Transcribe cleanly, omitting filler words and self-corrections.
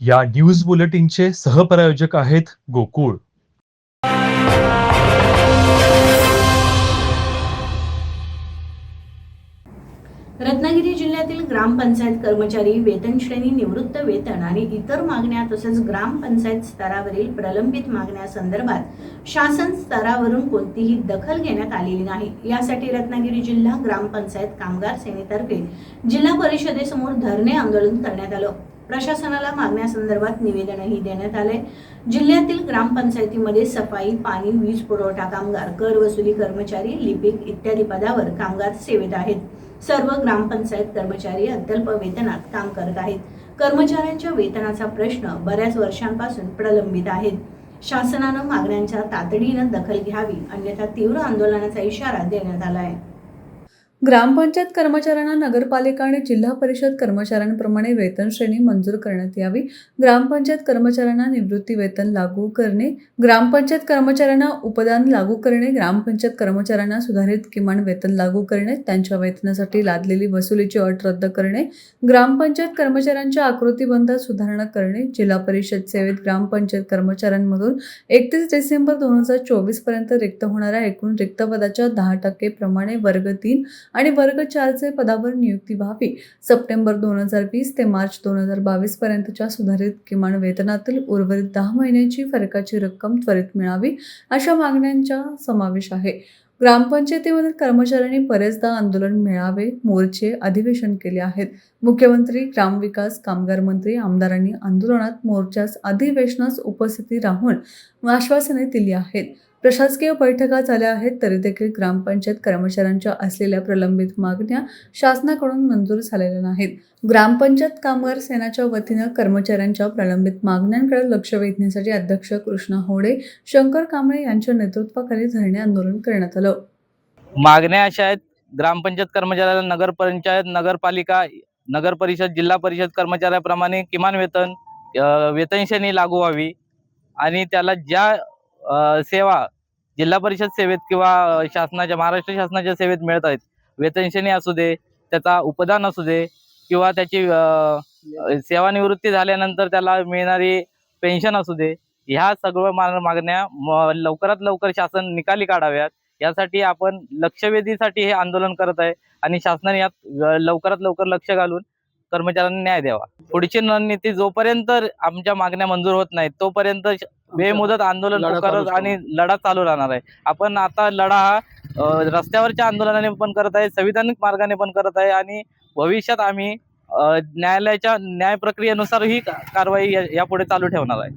या न्यूज बुलेटिनचे सहप्रायोजक आहेत गोकुळ. रत्नागिरी जिल्ह्यातील ग्रामपंचायत कर्मचारी वेतन श्रेणी, निवृत्त वेतन आणि इतर मागण्या तसेच ग्रामपंचायत स्तरावरील प्रलंबित मागण्यासंदर्भात शासन स्तरावरून कोणतीही दखल घेण्यात आलेली नाही. यासाठी रत्नागिरी जिल्हा ग्रामपंचायत कामगार सेनेतर्फे जिल्हा परिषदेसमोर धरणे आंदोलन करण्यात आलं. प्रशासनाला मागण्यासंदर्भात निवेदनही देण्यात आले. जिल्ह्यातील ग्रामपंचायतीमध्ये सफाई, पाणी, वीज पुरवठा कामगार, कर वसुली कर्मचारी, लिपिक इत्यादी पदावर कामगार सेवेत आहेत. सर्व ग्रामपंचायत कर्मचारी अत्यल्प वेतनात काम करत आहेत. कर्मचाऱ्यांच्या वेतनाचा प्रश्न बऱ्याच वर्षांपासून प्रलंबित आहे. शासनानं मागण्यांच्या तातडीनं दखल घ्यावी, अन्यथा तीव्र आंदोलनाचा इशारा देण्यात आला आहे. ग्रामपंचायत कर्मचाऱ्यांना नगरपालिका आणि जिल्हा परिषद कर्मचाऱ्यांप्रमाणे वेतन श्रेणी मंजूर करण्यात यावी. ग्रामपंचायत कर्मचाऱ्यांना निवृत्ती वेतन लागू करणे, ग्रामपंचायत कर्मचाऱ्यांना उपदान लागू करणे, ग्रामपंचायत कर्मचाऱ्यांना सुधारित किमान वेतन लागू करणे, त्यांच्या वेतनासाठी लादलेली वसुलीची अट रद्द करणे, ग्रामपंचायत कर्मचाऱ्यांच्या आकृतीबंधात सुधारणा करणे, जिल्हा परिषद सेवेत ग्रामपंचायत कर्मचाऱ्यांमधून 31 डिसेंबर 2024 पर्यंत रिक्त होणाऱ्या एकूण रिक्त पदाच्या 10% प्रमाणे वर्ग 3 आणि वर्ग 4चे पदावर नियुक्ती व्हावी. सप्टेंबर 2020 ते मार्च 2022 पर्यंतच्या सुधारित किमान वेतनातील उर्वरित 10 महिन्यांची फरकाची रक्कम त्वरित मिळावी, अशा मागण्यांचा समावेश आहे. ग्रामपंचायतीमधील कर्मचाऱ्यांनी बरेचदा आंदोलन, मेळावे, मोर्चे, अधिवेशन केले आहेत. मुख्यमंत्री, ग्रामविकास, कामगार मंत्री, आमदारांनी आंदोलनात, मोर्चास, अधिवेशनास उपस्थिती राहून आश्वासने दिली आहेत. प्रशासकीय बैठका झाल्या आहेत, तरी देखील ग्रामपंचायत कर्मचाऱ्यांच्या असलेल्या प्रलंबित मागण्या शासनाकडून मंजूर झालेल्या नाहीत. ग्रामपंचायत कामगार सेनेच्या वतीनं कर्मचाऱ्यांच्या प्रलंबित मागण्यांकडे लक्ष वेधण्यासाठी अध्यक्ष कृष्णा होडे, शंकर कांबळे यांच्या नेतृत्वाखाली धरणे आंदोलन करण्यात आलं. मागण्या अशा आहेत: ग्रामपंचायत कर्मचाऱ्याला नगरपंचायत, नगरपालिका, नगर परिषद, जिल्हा परिषद कर्मचाऱ्याप्रमाणे किमान वेतन श्रेणी लागू व्हावी आणि त्याला ज्या सेवा जिल्हा परिषद सेवेत किंवा शासनाच्या, महाराष्ट्र शासनाच्या सेवेत मिळत आहेत, वेतन श्रेणी असू दे, त्याचा उपदान असू दे किंवा त्याची सेवानिवृत्ती झाल्यानंतर त्याला मिळणारी पेन्शन असू दे, ह्या सगळ्या मागण्या लवकरात लवकर शासन निकाली काढाव्यात. यासाठी आपण लक्षवेधीसाठी हे आंदोलन करत आहे आणि शासनाने यात लवकरात लवकर लक्ष घालून कर्मचाऱ्यांना न्याय द्यावा. पुढची रणनीती, जोपर्यंत आमच्या मागण्या मंजूर होत नाहीत तोपर्यंत बेमुदत आंदोलन करत आणि लढा चालू राहणार आहे. आपण आता लढा हा रस्त्यावरच्या आंदोलनाने पण करत आहे, संविधानिक मार्गाने पण करत आहे आणि भविष्यात आम्ही न्यायालयाच्या न्याय प्रक्रियेनुसार ही कारवाई यापुढे चालू ठेवणार आहे.